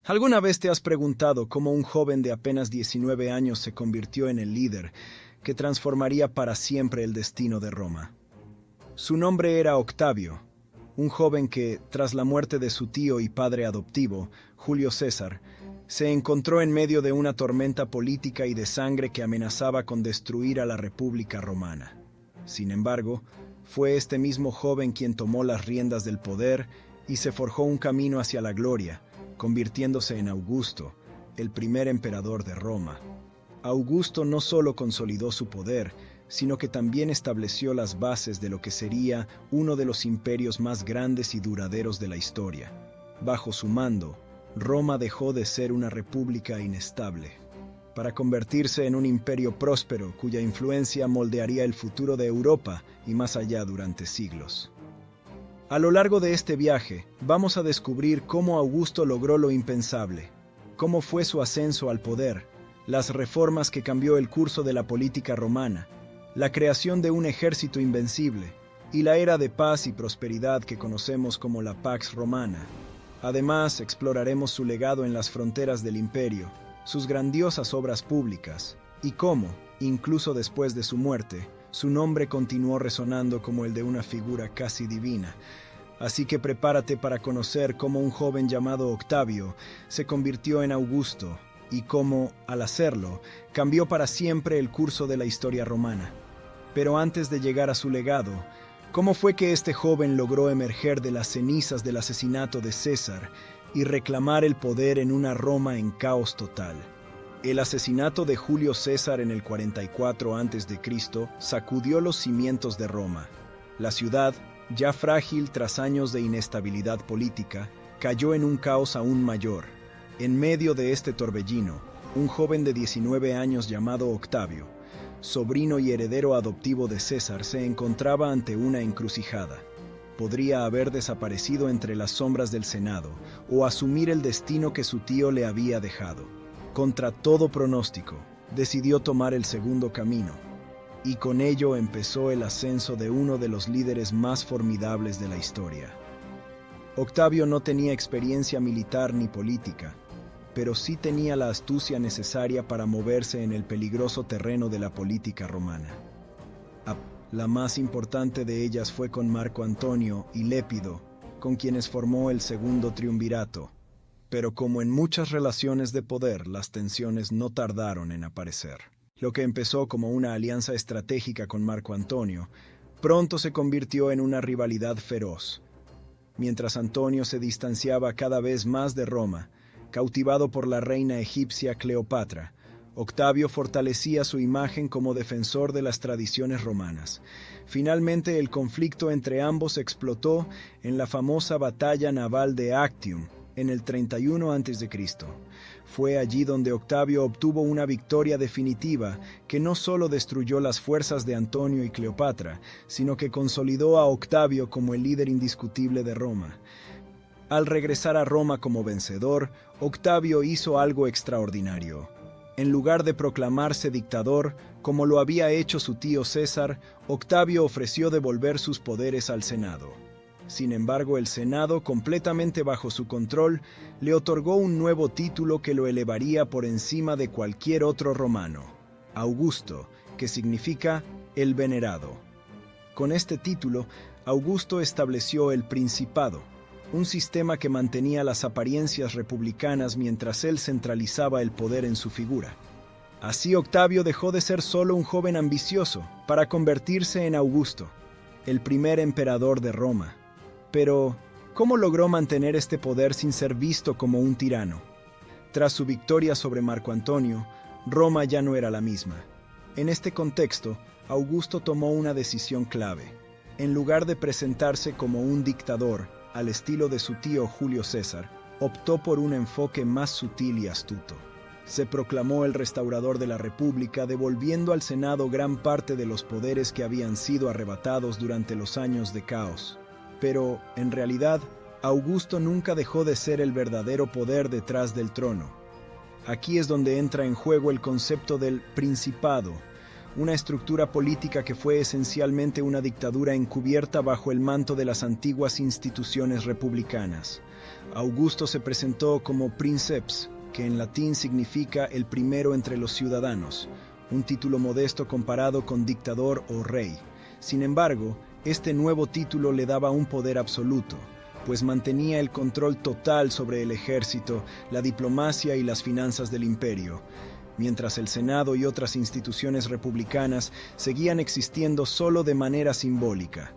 ¿Alguna vez te has preguntado cómo un joven de apenas 19 años se convirtió en el líder que transformaría para siempre el destino de Roma? Su nombre era Octavio, un joven que, tras la muerte de su tío y padre adoptivo, Julio César, se encontró en medio de una tormenta política y de sangre que amenazaba con destruir a la República Romana. Sin embargo, fue este mismo joven quien tomó las riendas del poder y se forjó un camino hacia la gloria, convirtiéndose en Augusto, el primer emperador de Roma. Augusto no solo consolidó su poder, sino que también estableció las bases de lo que sería uno de los imperios más grandes y duraderos de la historia. Bajo su mando, Roma dejó de ser una república inestable, para convertirse en un imperio próspero cuya influencia moldearía el futuro de Europa y más allá durante siglos. A lo largo de este viaje, vamos a descubrir cómo Augusto logró lo impensable, cómo fue su ascenso al poder, las reformas que cambió el curso de la política romana, la creación de un ejército invencible y la era de paz y prosperidad que conocemos como la Pax Romana. Además, exploraremos su legado en las fronteras del imperio, sus grandiosas obras públicas y cómo, incluso después de su muerte, su nombre continuó resonando como el de una figura casi divina. Así que prepárate para conocer cómo un joven llamado Octavio se convirtió en Augusto y cómo, al hacerlo, cambió para siempre el curso de la historia romana. Pero antes de llegar a su legado, ¿cómo fue que este joven logró emerger de las cenizas del asesinato de César y reclamar el poder en una Roma en caos total? El asesinato de Julio César en el 44 a.C. sacudió los cimientos de Roma. La ciudad, ya frágil tras años de inestabilidad política, cayó en un caos aún mayor. En medio de este torbellino, un joven de 19 años llamado Octavio, sobrino y heredero adoptivo de César, se encontraba ante una encrucijada. Podría haber desaparecido entre las sombras del Senado o asumir el destino que su tío le había dejado. Contra todo pronóstico, decidió tomar el segundo camino, y con ello empezó el ascenso de uno de los líderes más formidables de la historia. Octavio no tenía experiencia militar ni política, pero sí tenía la astucia necesaria para moverse en el peligroso terreno de la política romana. La más importante de ellas fue con Marco Antonio y Lépido, con quienes formó el segundo triunvirato. Pero como en muchas relaciones de poder, las tensiones no tardaron en aparecer. Lo que empezó como una alianza estratégica con Marco Antonio, pronto se convirtió en una rivalidad feroz. Mientras Antonio se distanciaba cada vez más de Roma, cautivado por la reina egipcia Cleopatra, Octavio fortalecía su imagen como defensor de las tradiciones romanas. Finalmente, el conflicto entre ambos explotó en la famosa batalla naval de Actium, en el 31 a.C. Fue allí donde Octavio obtuvo una victoria definitiva que no solo destruyó las fuerzas de Antonio y Cleopatra, sino que consolidó a Octavio como el líder indiscutible de Roma. Al regresar a Roma como vencedor, Octavio hizo algo extraordinario. En lugar de proclamarse dictador, como lo había hecho su tío César, Octavio ofreció devolver sus poderes al Senado. Sin embargo, el Senado, completamente bajo su control, le otorgó un nuevo título que lo elevaría por encima de cualquier otro romano, Augusto, que significa el venerado. Con este título, Augusto estableció el Principado, un sistema que mantenía las apariencias republicanas mientras él centralizaba el poder en su figura. Así Octavio dejó de ser solo un joven ambicioso para convertirse en Augusto, el primer emperador de Roma. Pero, ¿cómo logró mantener este poder sin ser visto como un tirano? Tras su victoria sobre Marco Antonio, Roma ya no era la misma. En este contexto, Augusto tomó una decisión clave. En lugar de presentarse como un dictador, al estilo de su tío Julio César, optó por un enfoque más sutil y astuto. Se proclamó el restaurador de la República, devolviendo al Senado gran parte de los poderes que habían sido arrebatados durante los años de caos. Pero, en realidad, Augusto nunca dejó de ser el verdadero poder detrás del trono. Aquí es donde entra en juego el concepto del principado, una estructura política que fue esencialmente una dictadura encubierta bajo el manto de las antiguas instituciones republicanas. Augusto se presentó como princeps, que en latín significa el primero entre los ciudadanos, un título modesto comparado con dictador o rey. Sin embargo, este nuevo título le daba un poder absoluto, pues mantenía el control total sobre el ejército, la diplomacia y las finanzas del imperio, mientras el Senado y otras instituciones republicanas seguían existiendo solo de manera simbólica.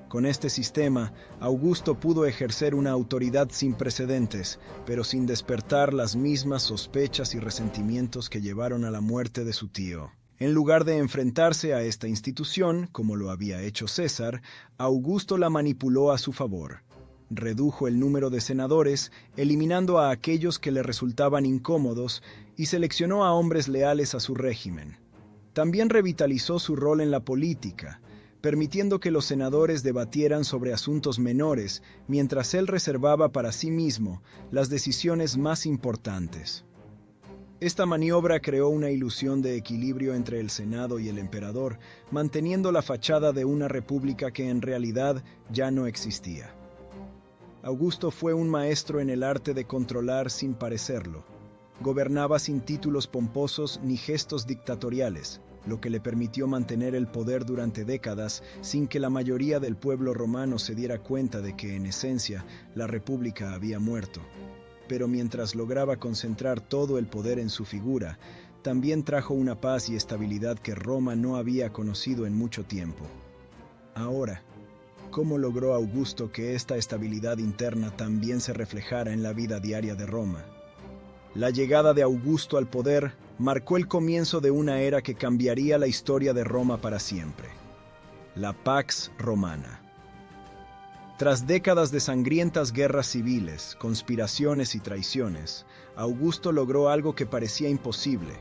Con este sistema, Augusto pudo ejercer una autoridad sin precedentes, pero sin despertar las mismas sospechas y resentimientos que llevaron a la muerte de su tío. En lugar de enfrentarse a esta institución, como lo había hecho César, Augusto la manipuló a su favor. Redujo el número de senadores, eliminando a aquellos que le resultaban incómodos, y seleccionó a hombres leales a su régimen. También revitalizó su rol en la política, permitiendo que los senadores debatieran sobre asuntos menores, mientras él reservaba para sí mismo las decisiones más importantes. Esta maniobra creó una ilusión de equilibrio entre el Senado y el emperador, manteniendo la fachada de una república que en realidad ya no existía. Augusto fue un maestro en el arte de controlar sin parecerlo. Gobernaba sin títulos pomposos ni gestos dictatoriales, lo que le permitió mantener el poder durante décadas sin que la mayoría del pueblo romano se diera cuenta de que, en esencia, la república había muerto. Pero mientras lograba concentrar todo el poder en su figura, también trajo una paz y estabilidad que Roma no había conocido en mucho tiempo. Ahora, ¿cómo logró Augusto que esta estabilidad interna también se reflejara en la vida diaria de Roma? La llegada de Augusto al poder marcó el comienzo de una era que cambiaría la historia de Roma para siempre: la Pax Romana. Tras décadas de sangrientas guerras civiles, conspiraciones y traiciones, Augusto logró algo que parecía imposible: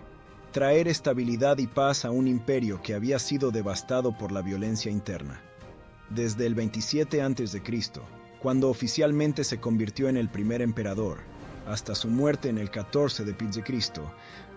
traer estabilidad y paz a un imperio que había sido devastado por la violencia interna. Desde el 27 a.C., cuando oficialmente se convirtió en el primer emperador, hasta su muerte en el 14 d.C.,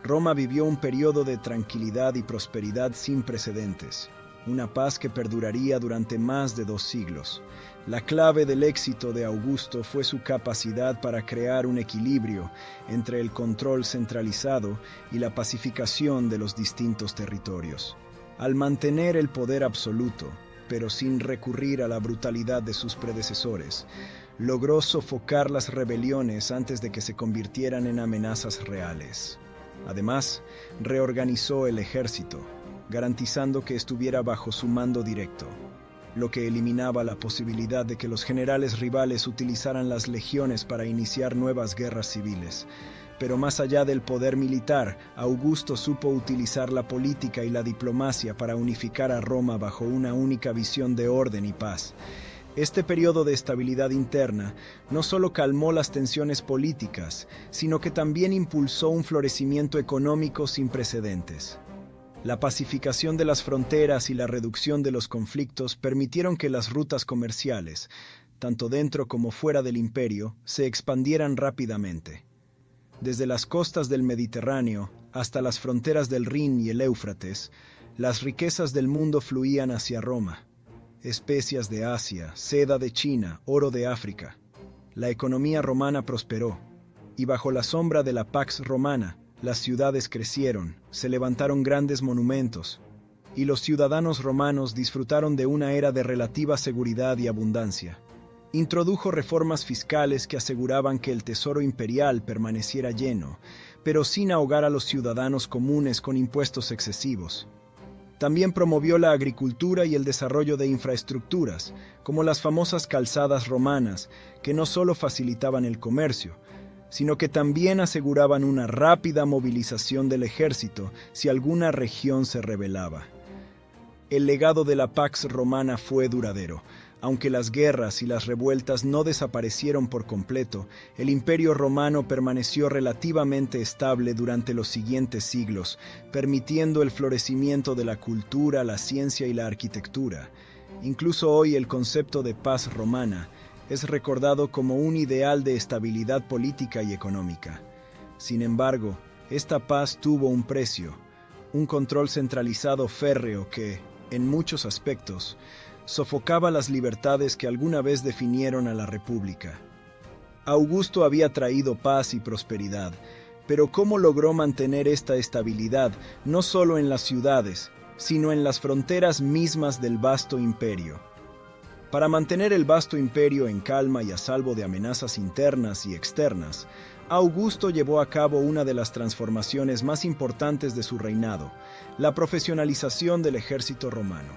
Roma vivió un periodo de tranquilidad y prosperidad sin precedentes, una paz que perduraría durante más de 2 siglos. La clave del éxito de Augusto fue su capacidad para crear un equilibrio entre el control centralizado y la pacificación de los distintos territorios. Al mantener el poder absoluto, pero sin recurrir a la brutalidad de sus predecesores, logró sofocar las rebeliones antes de que se convirtieran en amenazas reales. Además, reorganizó el ejército, garantizando que estuviera bajo su mando directo, lo que eliminaba la posibilidad de que los generales rivales utilizaran las legiones para iniciar nuevas guerras civiles. Pero más allá del poder militar, Augusto supo utilizar la política y la diplomacia para unificar a Roma bajo una única visión de orden y paz. Este periodo de estabilidad interna no solo calmó las tensiones políticas, sino que también impulsó un florecimiento económico sin precedentes. La pacificación de las fronteras y la reducción de los conflictos permitieron que las rutas comerciales, tanto dentro como fuera del imperio, se expandieran rápidamente. Desde las costas del Mediterráneo hasta las fronteras del Rin y el Éufrates, las riquezas del mundo fluían hacia Roma. Especias de Asia, seda de China, oro de África. La economía romana prosperó, y bajo la sombra de la Pax Romana, las ciudades crecieron, se levantaron grandes monumentos, y los ciudadanos romanos disfrutaron de una era de relativa seguridad y abundancia. Introdujo reformas fiscales que aseguraban que el tesoro imperial permaneciera lleno, pero sin ahogar a los ciudadanos comunes con impuestos excesivos. También promovió la agricultura y el desarrollo de infraestructuras, como las famosas calzadas romanas, que no solo facilitaban el comercio, sino que también aseguraban una rápida movilización del ejército si alguna región se rebelaba. El legado de la Pax Romana fue duradero. Aunque las guerras y las revueltas no desaparecieron por completo, el Imperio Romano permaneció relativamente estable durante los siguientes siglos, permitiendo el florecimiento de la cultura, la ciencia y la arquitectura. Incluso hoy el concepto de paz romana es recordado como un ideal de estabilidad política y económica. Sin embargo, esta paz tuvo un precio: un control centralizado férreo que, en muchos aspectos, sofocaba las libertades que alguna vez definieron a la República. Augusto había traído paz y prosperidad, pero ¿cómo logró mantener esta estabilidad no solo en las ciudades, sino en las fronteras mismas del vasto imperio? Para mantener el vasto imperio en calma y a salvo de amenazas internas y externas, Augusto llevó a cabo una de las transformaciones más importantes de su reinado, la profesionalización del ejército romano.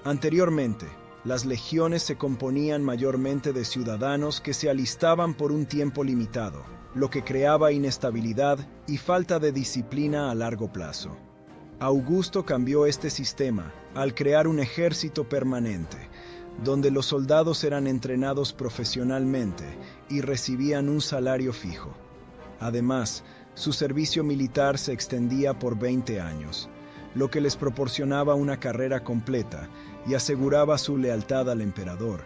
Anteriormente, las legiones se componían mayormente de ciudadanos que se alistaban por un tiempo limitado, lo que creaba inestabilidad y falta de disciplina a largo plazo. Augusto cambió este sistema al crear un ejército permanente, donde los soldados eran entrenados profesionalmente y recibían un salario fijo. Además, su servicio militar se extendía por 20 años, lo que les proporcionaba una carrera completa y aseguraba su lealtad al emperador.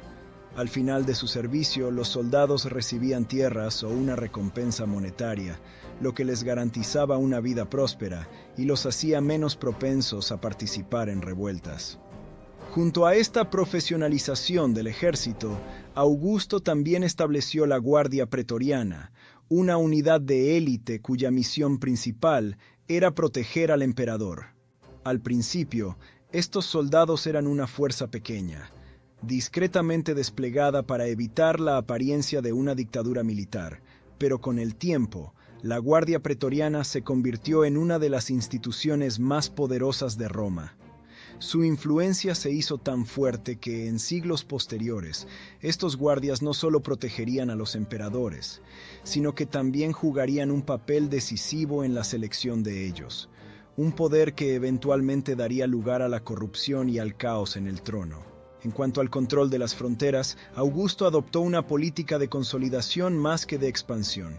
Al final de su servicio, los soldados recibían tierras o una recompensa monetaria, lo que les garantizaba una vida próspera y los hacía menos propensos a participar en revueltas. Junto a esta profesionalización del ejército, Augusto también estableció la Guardia Pretoriana, una unidad de élite cuya misión principal era proteger al emperador. Al principio, estos soldados eran una fuerza pequeña, discretamente desplegada para evitar la apariencia de una dictadura militar, pero con el tiempo, la Guardia Pretoriana se convirtió en una de las instituciones más poderosas de Roma. Su influencia se hizo tan fuerte que en siglos posteriores, estos guardias no solo protegerían a los emperadores, sino que también jugarían un papel decisivo en la selección de ellos, un poder que eventualmente daría lugar a la corrupción y al caos en el trono. En cuanto al control de las fronteras, Augusto adoptó una política de consolidación más que de expansión.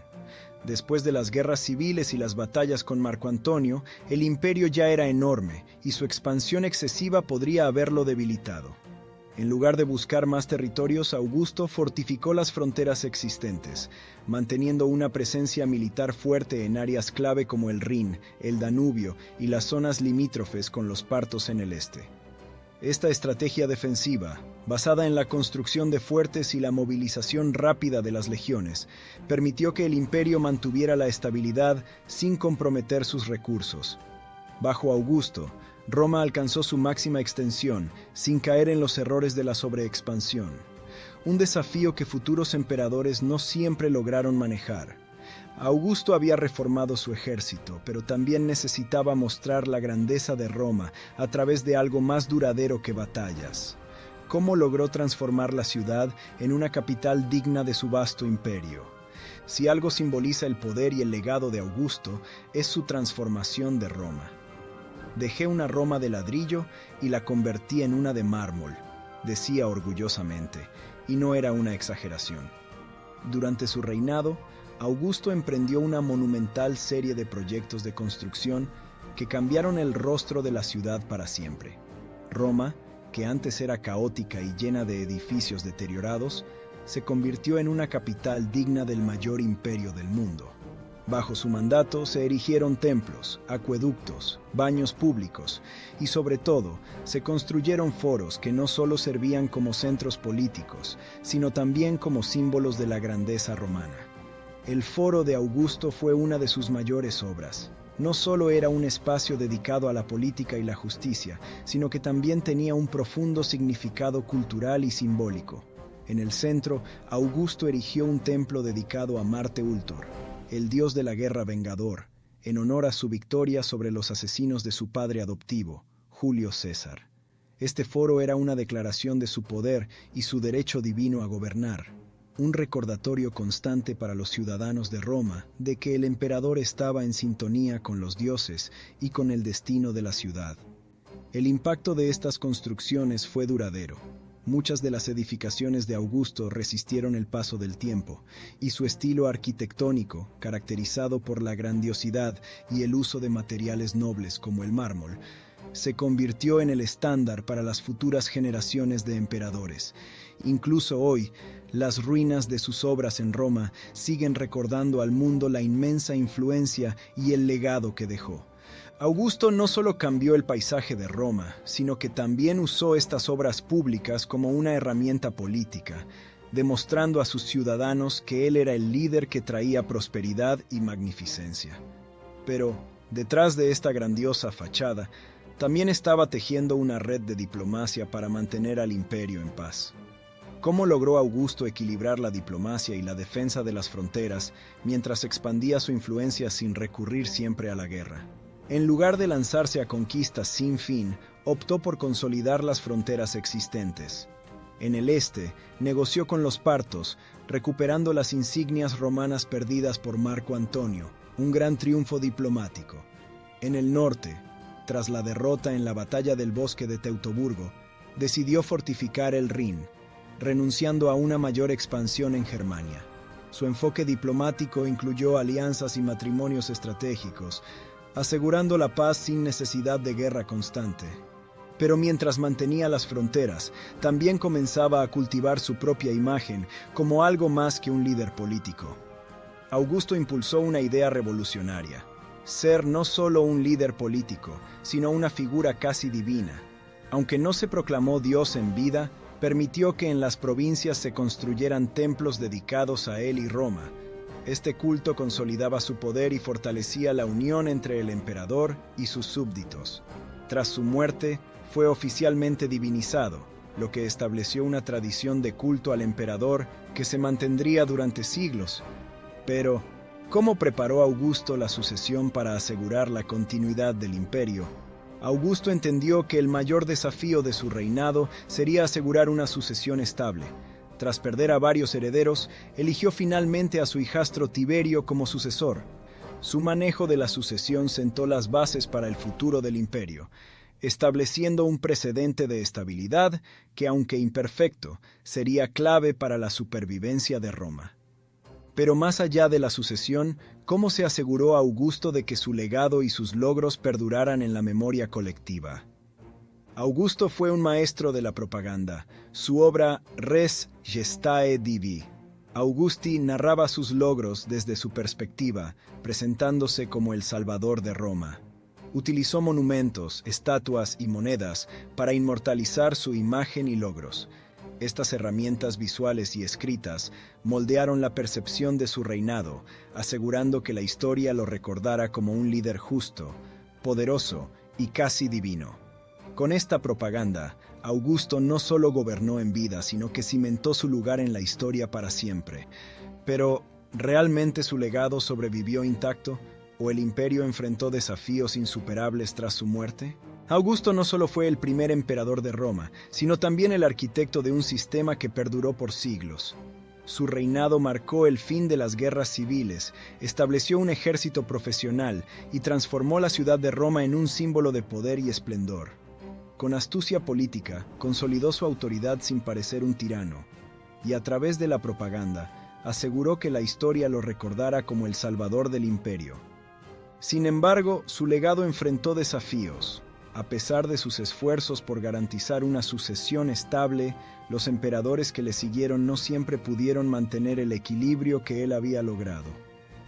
Después de las guerras civiles y las batallas con Marco Antonio, el imperio ya era enorme y su expansión excesiva podría haberlo debilitado. En lugar de buscar más territorios, Augusto fortificó las fronteras existentes, manteniendo una presencia militar fuerte en áreas clave como el Rin, el Danubio y las zonas limítrofes con los partos en el este. Esta estrategia defensiva, basada en la construcción de fuertes y la movilización rápida de las legiones, permitió que el imperio mantuviera la estabilidad sin comprometer sus recursos. Bajo Augusto, Roma alcanzó su máxima extensión sin caer en los errores de la sobreexpansión, un desafío que futuros emperadores no siempre lograron manejar. Augusto había reformado su ejército, pero también necesitaba mostrar la grandeza de Roma a través de algo más duradero que batallas. ¿Cómo logró transformar la ciudad en una capital digna de su vasto imperio? Si algo simboliza el poder y el legado de Augusto, es su transformación de Roma. Dejé una Roma de ladrillo y la convertí en una de mármol, decía orgullosamente, y no era una exageración. Durante su reinado, Augusto emprendió una monumental serie de proyectos de construcción que cambiaron el rostro de la ciudad para siempre. Roma, que antes era caótica y llena de edificios deteriorados, se convirtió en una capital digna del mayor imperio del mundo. Bajo su mandato se erigieron templos, acueductos, baños públicos y, sobre todo, se construyeron foros que no solo servían como centros políticos, sino también como símbolos de la grandeza romana. El Foro de Augusto fue una de sus mayores obras. No solo era un espacio dedicado a la política y la justicia, sino que también tenía un profundo significado cultural y simbólico. En el centro, Augusto erigió un templo dedicado a Marte Ultor, el dios de la guerra vengador, en honor a su victoria sobre los asesinos de su padre adoptivo, Julio César. Este foro era una declaración de su poder y su derecho divino a gobernar, un recordatorio constante para los ciudadanos de Roma de que el emperador estaba en sintonía con los dioses y con el destino de la ciudad. El impacto de estas construcciones fue duradero. Muchas de las edificaciones de Augusto resistieron el paso del tiempo, y su estilo arquitectónico, caracterizado por la grandiosidad y el uso de materiales nobles como el mármol, se convirtió en el estándar para las futuras generaciones de emperadores. Incluso hoy, las ruinas de sus obras en Roma siguen recordando al mundo la inmensa influencia y el legado que dejó. Augusto no solo cambió el paisaje de Roma, sino que también usó estas obras públicas como una herramienta política, demostrando a sus ciudadanos que él era el líder que traía prosperidad y magnificencia. Pero, detrás de esta grandiosa fachada, también estaba tejiendo una red de diplomacia para mantener al imperio en paz. ¿Cómo logró Augusto equilibrar la diplomacia y la defensa de las fronteras mientras expandía su influencia sin recurrir siempre a la guerra? En lugar de lanzarse a conquistas sin fin, optó por consolidar las fronteras existentes. En el este, negoció con los partos, recuperando las insignias romanas perdidas por Marco Antonio, un gran triunfo diplomático. En el norte, tras la derrota en la batalla del bosque de Teutoburgo, decidió fortificar el Rin, renunciando a una mayor expansión en Germania. Su enfoque diplomático incluyó alianzas y matrimonios estratégicos, asegurando la paz sin necesidad de guerra constante. Pero mientras mantenía las fronteras, también comenzaba a cultivar su propia imagen como algo más que un líder político. Augusto impulsó una idea revolucionaria: ser no solo un líder político, sino una figura casi divina. Aunque no se proclamó Dios en vida, permitió que en las provincias se construyeran templos dedicados a él y Roma. Este culto consolidaba su poder y fortalecía la unión entre el emperador y sus súbditos. Tras su muerte, fue oficialmente divinizado, lo que estableció una tradición de culto al emperador que se mantendría durante siglos. Pero, ¿cómo preparó Augusto la sucesión para asegurar la continuidad del imperio? Augusto entendió que el mayor desafío de su reinado sería asegurar una sucesión estable. Tras perder a varios herederos, eligió finalmente a su hijastro Tiberio como sucesor. Su manejo de la sucesión sentó las bases para el futuro del imperio, estableciendo un precedente de estabilidad que, aunque imperfecto, sería clave para la supervivencia de Roma. Pero más allá de la sucesión, ¿cómo se aseguró Augusto de que su legado y sus logros perduraran en la memoria colectiva? Augusto fue un maestro de la propaganda. Su obra Res Gestae Divi Augusti narraba sus logros desde su perspectiva, presentándose como el salvador de Roma. Utilizó monumentos, estatuas y monedas para inmortalizar su imagen y logros. Estas herramientas visuales y escritas moldearon la percepción de su reinado, asegurando que la historia lo recordara como un líder justo, poderoso y casi divino. Con esta propaganda, Augusto no solo gobernó en vida, sino que cimentó su lugar en la historia para siempre. Pero, ¿realmente su legado sobrevivió intacto? ¿O el imperio enfrentó desafíos insuperables tras su muerte? Augusto no solo fue el primer emperador de Roma, sino también el arquitecto de un sistema que perduró por siglos. Su reinado marcó el fin de las guerras civiles, estableció un ejército profesional y transformó la ciudad de Roma en un símbolo de poder y esplendor. Con astucia política, consolidó su autoridad sin parecer un tirano, y a través de la propaganda, aseguró que la historia lo recordara como el salvador del imperio. Sin embargo, su legado enfrentó desafíos. A pesar de sus esfuerzos por garantizar una sucesión estable, los emperadores que le siguieron no siempre pudieron mantener el equilibrio que él había logrado.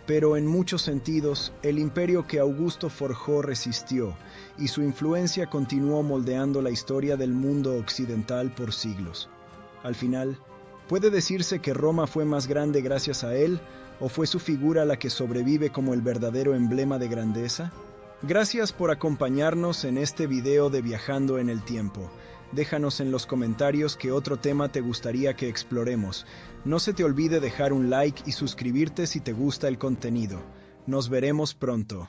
Pero en muchos sentidos, el imperio que Augusto forjó resistió, y su influencia continuó moldeando la historia del mundo occidental por siglos. Al final, ¿puede decirse que Roma fue más grande gracias a él, o fue su figura la que sobrevive como el verdadero emblema de grandeza? Gracias por acompañarnos en este video de Viajando en el Tiempo. Déjanos en los comentarios qué otro tema te gustaría que exploremos. No se te olvide dejar un like y suscribirte si te gusta el contenido. Nos veremos pronto.